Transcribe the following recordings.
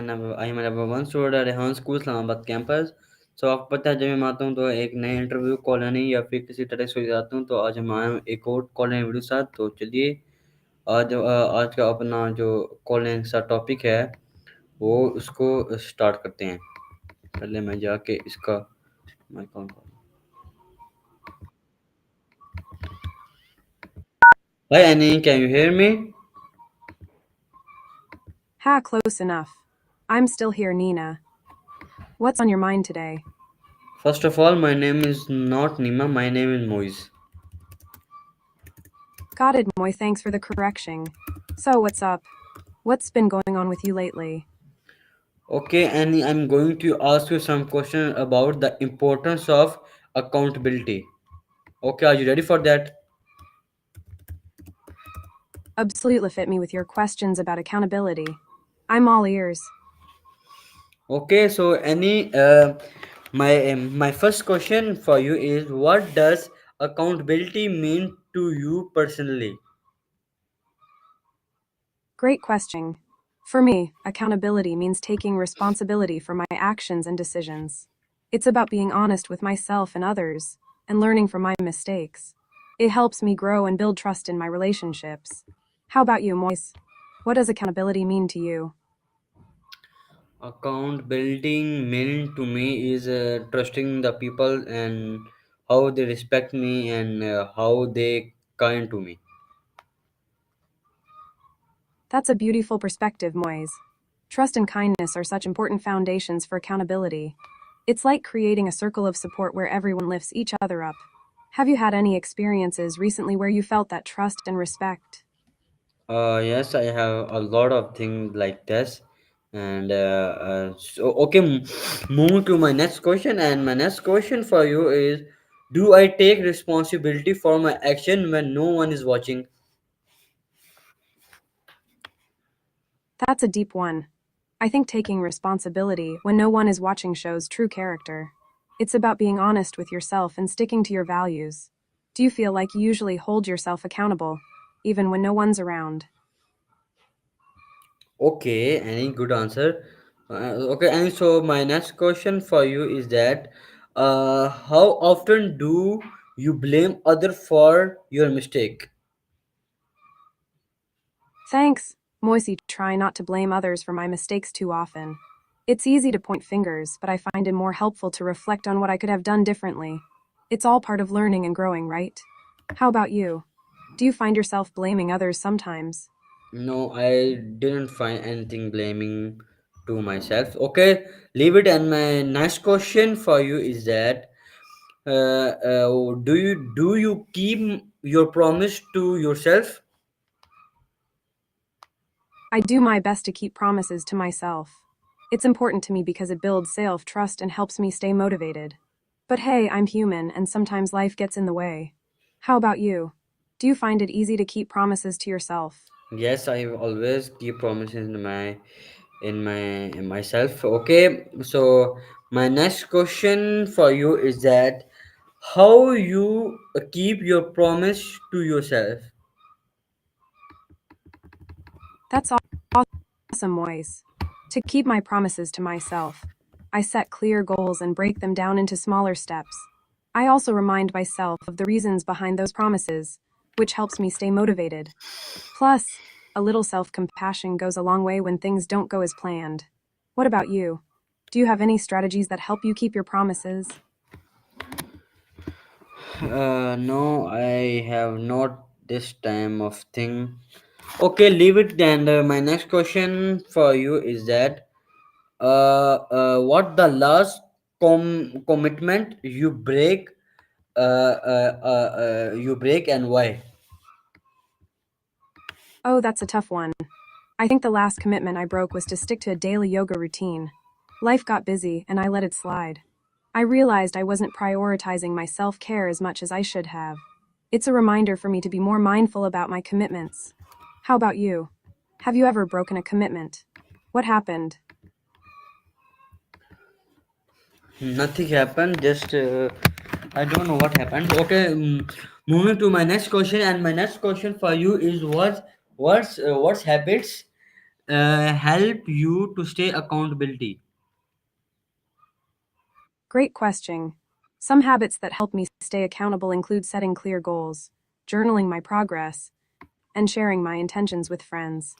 मैं number one student Rehan school Islamabad campus. So आपको पता है, जब मैं आता हूँ तो एक नए इंटरव्यू कॉल नहीं या फिर किसी तरह से हो जाता हूँ, तो आज हम आए हैं एक और कॉल वीडियो साथ। तो चलिए, आज का अपना जो कॉल सा टॉपिक है वो उसको स्टार्ट करते हैं। पहले मैं जाके इसका माइक ऑन करूँ। Hi Annie, can you hear me? Ha, close enough. I'm still here, Nina. What's on your mind today? First of all, my name is not Nima, my name is Moise. Got it, Moy, thanks for the correction. So, what's up? What's been going on with you lately? Okay, Annie, I'm going to ask you some questions about the importance of accountability. Okay, are you ready for that? Absolutely fit me with your questions about accountability. I'm all ears. Okay, so Annie, my first question for you is, what does accountability mean to you personally? Great question. For me, accountability means taking responsibility for my actions and decisions. It's about being honest with myself and others, and learning from my mistakes. It helps me grow and build trust in my relationships. How about you, Moise? What does accountability mean to you? Account building mean to me is trusting the people and how they respect me and how they kind to me. That's a beautiful perspective, Moise. Trust and kindness are such important foundations for accountability. It's like creating a circle of support where everyone lifts each other up. Have you had any experiences recently where you felt that trust and respect? Yes, I have a lot of things like this, and so okay. Move to my next question, and my next question for you is: do I take responsibility for my action when no one is watching? That's a deep one. I think taking responsibility when no one is watching shows true character. It's about being honest with yourself and sticking to your values. Do you feel like you usually hold yourself accountable, even when no one's around? Okay, any good answer? Okay, and so my next question for you is that, how often do you blame other for your mistake? Thanks, Moisey. Try not to blame others for my mistakes too often. It's easy to point fingers, but I find it more helpful to reflect on what I could have done differently. It's all part of learning and growing, right? How about you? Do you find yourself blaming others sometimes? No, I didn't find anything blaming to myself. Okay, leave it. And my next question for you is that, do you keep your promise to yourself? I do my best to keep promises to myself. It's important to me because it builds self trust and helps me stay motivated. But hey, I'm human and sometimes life gets in the way. How about you? Do you find it easy to keep promises to yourself? Yes, I always keep promises in myself. Okay, so my next question for you is that, how you keep your promise to yourself? That's awesome, Moise. To keep my promises to myself, I set clear goals and break them down into smaller steps. I also remind myself of the reasons behind those promises, which helps me stay motivated. Plus, a little self compassion goes a long way when things don't go as planned. What about you? Do you have any strategies that help you keep your promises? No, I have not this time of thing. Okay, leave it. And my next question for you is that, what the last commitment you break and why? Oh, that's a tough one. I think the last commitment I broke was to stick to a daily yoga routine. Life got busy, and I let it slide. I realized I wasn't prioritizing my self care as much as I should have. It's a reminder for me to be more mindful about my commitments. How about you? Have you ever broken a commitment? What happened? Nothing happened. Just I don't know what happened. Okay, moving to my next question, and my next question for you is, what's habits help you to stay accountability? Great question. Some habits that help me stay accountable include setting clear goals, journaling my progress, and sharing my intentions with friends.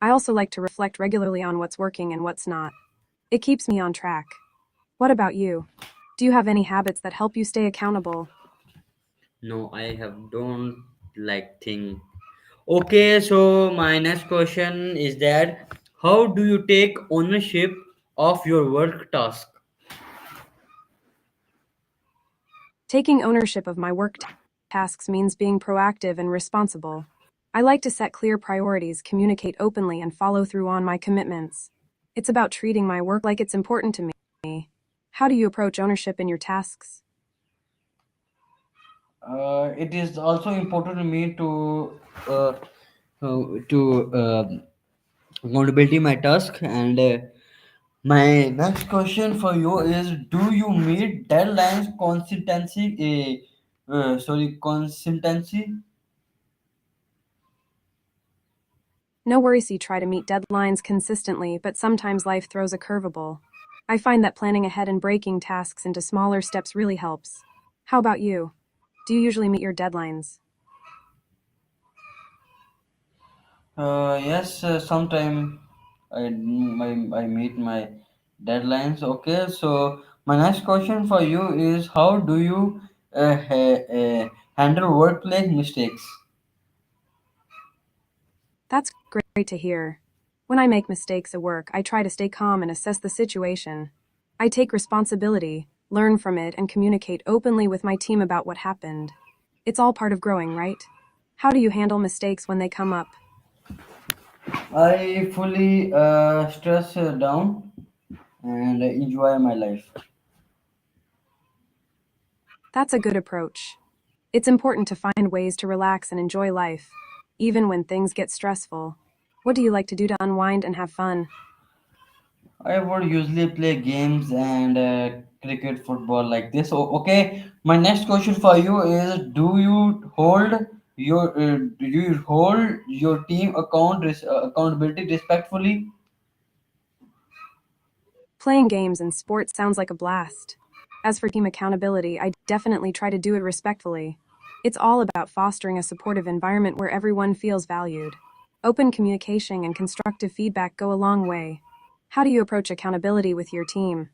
I also like to reflect regularly on what's working and what's not. It keeps me on track. What about you? Do you have any habits that help you stay accountable? No, I have don't like thing. Okay, so my next question is that how do you take ownership of your work task? Taking ownership of my work tasks means being proactive and responsible. I like to set clear priorities, communicate openly, and follow through on my commitments. It's about treating my work like it's important to me. How do you approach ownership in your tasks? It is also important to me uh, to accountability my task. And my next question for you is: do you meet deadlines consistency? Consistency. No worries, you try to meet deadlines consistently, but sometimes life throws a curveball. I find that planning ahead and breaking tasks into smaller steps really helps. How about you? Do you usually meet your deadlines? Yes, sometime I meet my deadlines. Okay, so my next question for you is: how do you handle workplace mistakes? That's great to hear. When I make mistakes at work, I try to stay calm and assess the situation. I take responsibility, learn from it, and communicate openly with my team about what happened. It's all part of growing, right? How do you handle mistakes when they come up? I fully stress down and enjoy my life. That's a good approach. It's important to find ways to relax and enjoy life, even when things get stressful. What do you like to do to unwind and have fun? I would usually play games and cricket, football like this. Okay, my next question for you is: do you hold your team accountability respectfully? Playing games and sports sounds like a blast. As for team accountability, I definitely try to do it respectfully. It's all about fostering a supportive environment where everyone feels valued. Open communication and constructive feedback go a long way. How do you approach accountability with your team?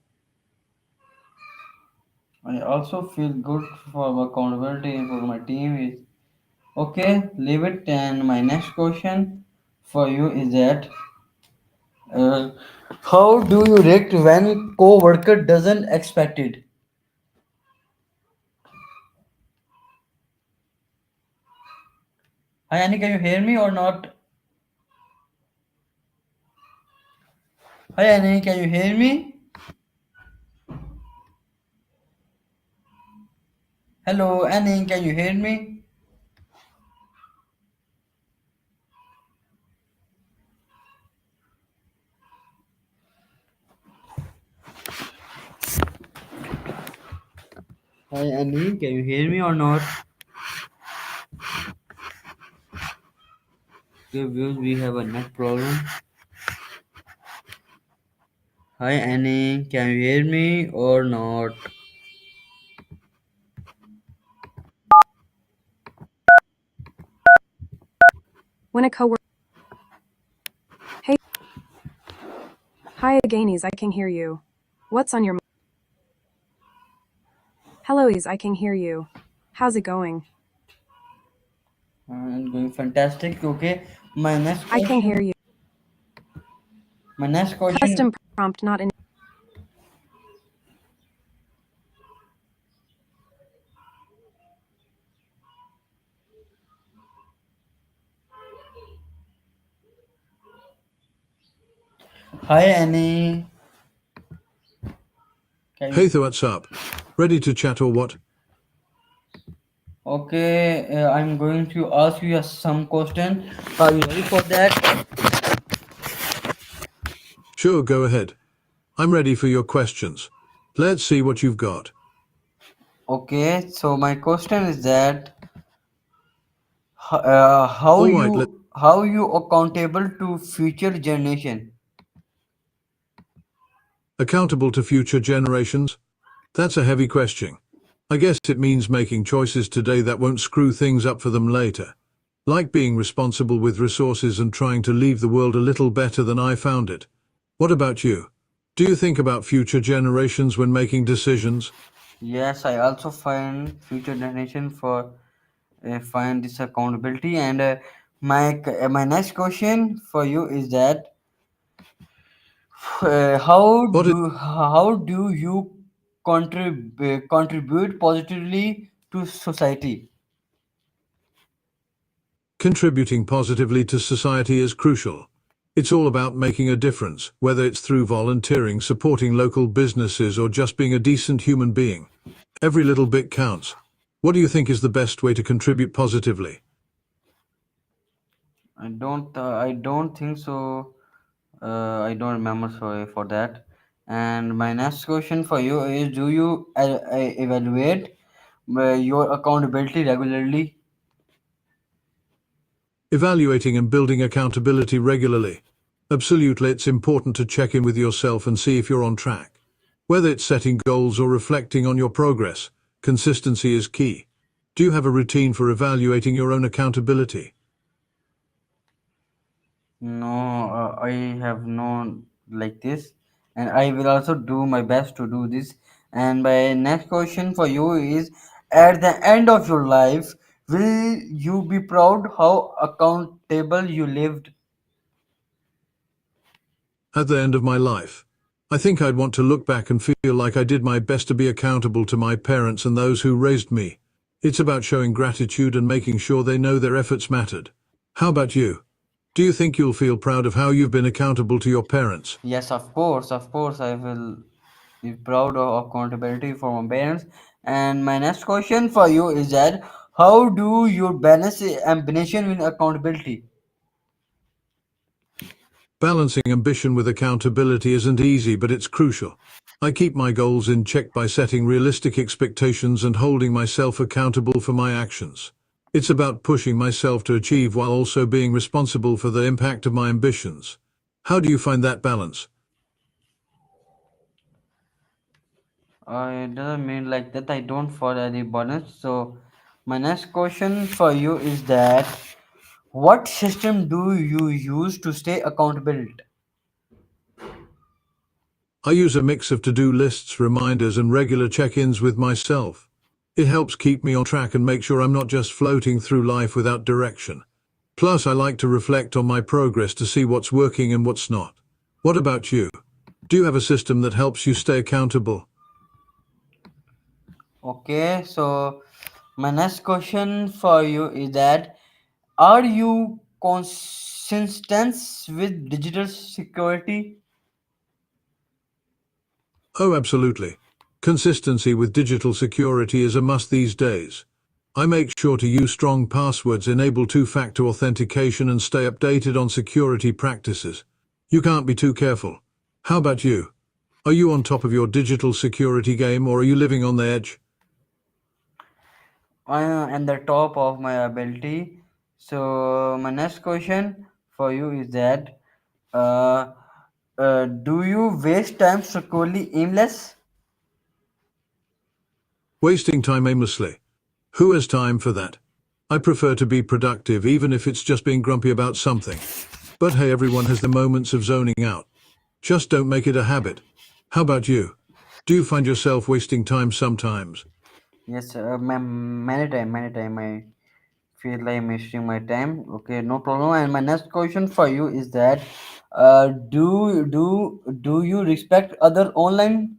I also feel good for accountability for my team. Is okay. Leave it. And my next question for you is that uh, how do you react when co-worker doesn't expect it? Hi Annie, can you hear me or not? Hi Annie, can you hear me? Hello Annie, can you hear me? Hi Annie, can you hear me or not? Okay, viewers, we have a net problem. Hi Annie, can you hear me or not? When a coworker, hey, hi Againies, I can hear you. What's on your Helloies, I can hear you. How's it going? I'm going fantastic. Okay, my next I can hear question. you. My next question. Custom prompt not in. Hi Annie, can Hey, you? so what's up? Ready to chat or what? Okay, I'm going to ask you some question. Are you ready for that? Sure, go ahead. I'm ready for your questions. Let's see what you've got. Okay, so my question is that how All right, you How you accountable to future generation? Accountable to future generations? That's a heavy question. I guess it means making choices today that won't screw things up for them later. Like being responsible with resources and trying to leave the world a little better than I found it. What about you? Do you think about future generations when making decisions? Yes, I also find future generation for find this accountability. And my next question for you is that What is how do you contribute positively to society? contributing positively to society is crucial. It's all about making a difference, whether it's through volunteering, supporting local businesses, or just being a decent human being. Every little bit counts. What do you think is the best way to contribute positively? I don't think so. I don't remember, sorry for that. And my next question for you is: do you evaluate your accountability regularly? Evaluating and building accountability regularly. Absolutely, it's important to check in with yourself and see if you're on track. Whether it's setting goals or reflecting on your progress, consistency is key. Do you have a routine for evaluating your own accountability? No, I have no like this, and I will also do my best to do this. And my next question for you is: at the end of your life, will you be proud how accountable you lived? At the end of my life, I think I'd want to look back and feel like I did my best to be accountable to my parents and those who raised me. It's about showing gratitude and making sure they know their efforts mattered. How about you? Do you think you'll feel proud of how you've been accountable to your parents? Yes, of course, I will be proud of accountability for my parents. And my next question for you is that how do you balance ambition with accountability? Balancing ambition with accountability isn't easy, but it's crucial. I keep my goals in check by setting realistic expectations and holding myself accountable for my actions. It's about pushing myself to achieve while also being responsible for the impact of my ambitions. How do you find that balance? It doesn't mean like that I don't follow any balance. So my next question for you is that what system do you use to stay accountable? I use a mix of to-do lists, reminders, and regular check-ins with myself. It helps keep me on track and make sure I'm not just floating through life without direction. Plus, I like to reflect on my progress to see what's working and what's not. What about you? Do you have a system that helps you stay accountable? Okay, so my next question for you is that are you consistent with digital security? Oh, absolutely. Consistency with digital security is a must these days. I make sure to use strong passwords, enable two-factor authentication, and stay updated on security practices. You can't be too careful. How about you? Are you on top of your digital security game, or are you living on the edge? I am the top of my ability. So my next question for you is that uh, do you waste time securely aimless? Wasting time aimlessly. Who has time for that? I prefer to be productive, even if it's just being grumpy about something. But hey, everyone has their moments of zoning out. Just don't make it a habit. How about you? Do you find yourself wasting time sometimes? Yes, many time I feel like I'm wasting my time. Okay, no problem. And my next question for you is that do you respect other online?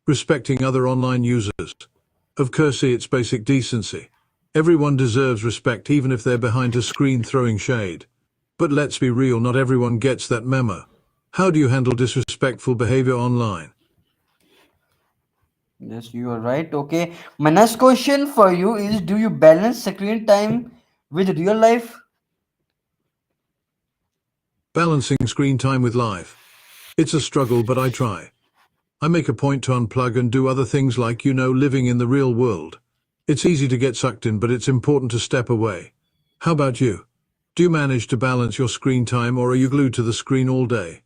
Respecting other online users. Of course, it's basic decency. Everyone deserves respect, even if they're behind a screen throwing shade. But let's be real, not everyone gets that memo. How do you handle disrespectful behavior online? Yes, you are right. Okay, my next question for you is: do you balance screen time with real life? Balancing screen time with life. It's a struggle, but I try. I make a point to unplug and do other things like, living in the real world. It's easy to get sucked in, but it's important to step away. How about you? Do you manage to balance your screen time, or are you glued to the screen all day?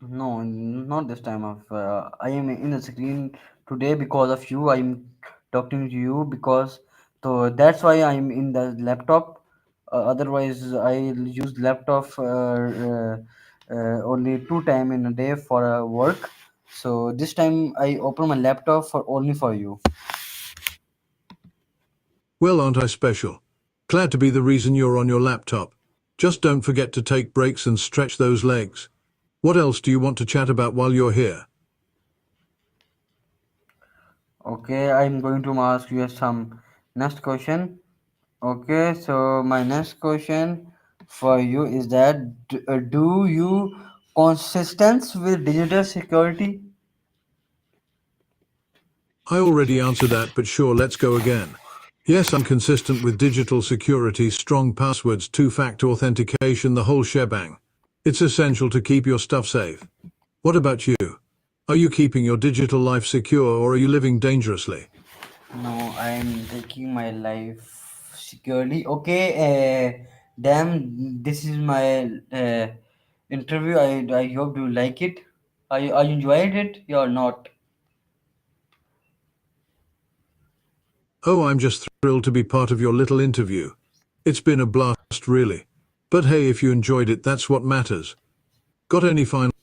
No, not this time of. I am in the screen today because of you. I'm talking to you because so that's why I'm in the laptop. Otherwise, I use laptop only two time in a day for work. So this time I open my laptop for only for you. Well, aren't I special? Glad to be the reason you're on your laptop. Just don't forget to take breaks and stretch those legs. What else do you want to chat about while you're here? Okay, I'm going to ask you some next question. Okay, so my next question for you is that do you consistent with digital security? I already answered that, but sure, let's go again. Yes, I'm consistent with digital security, strong passwords, two-factor authentication, the whole shebang. It's essential to keep your stuff safe. What about you? Are you keeping your digital life secure, or are you living dangerously? No, I'm taking my life securely. Okay, damn, this is my interview. I hope you like it. Are you enjoyed it or not? Oh, I'm just thrilled to be part of your little interview. It's been a blast, really. But hey, if you enjoyed it, that's what matters. Got any final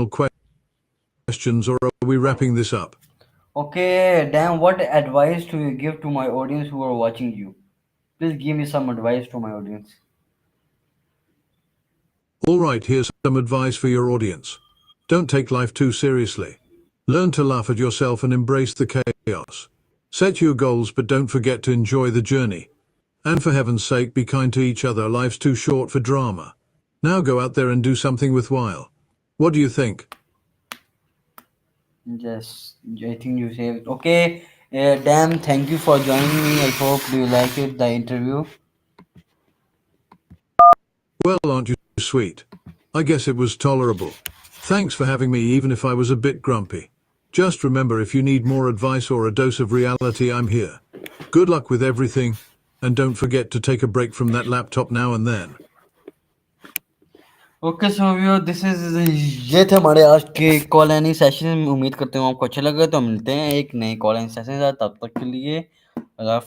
questions, or are we wrapping this up? Okay, damn, what advice do you give to my audience who are watching you? Please give me some advice to my audience. All right, here's some advice for your audience. Don't take life too seriously. Learn to laugh at yourself and embrace the chaos. Set your goals, but don't forget to enjoy the journey. And for heaven's sake, be kind to each other. Life's too short for drama. Now go out there and do something worthwhile. What do you think? Yes, I think you saved. Okay, damn, thank you for joining me. I hope you like it, the interview. Well, aren't you sweet? I guess it was tolerable. Thanks for having me, even if I was a bit grumpy. Just remember, if you need more advice or a dose of reality, I'm here. Good luck with everything, and don't forget to take a break from that laptop now and then. Okay so viewer this is ये थे हमारे आज के call any session. उम्मीद करते हूँ आपको अच्छा लगा। तो मिलते हैं एक नए कॉल एनी सेशन के साथ, तब तक के लिए अल्लाह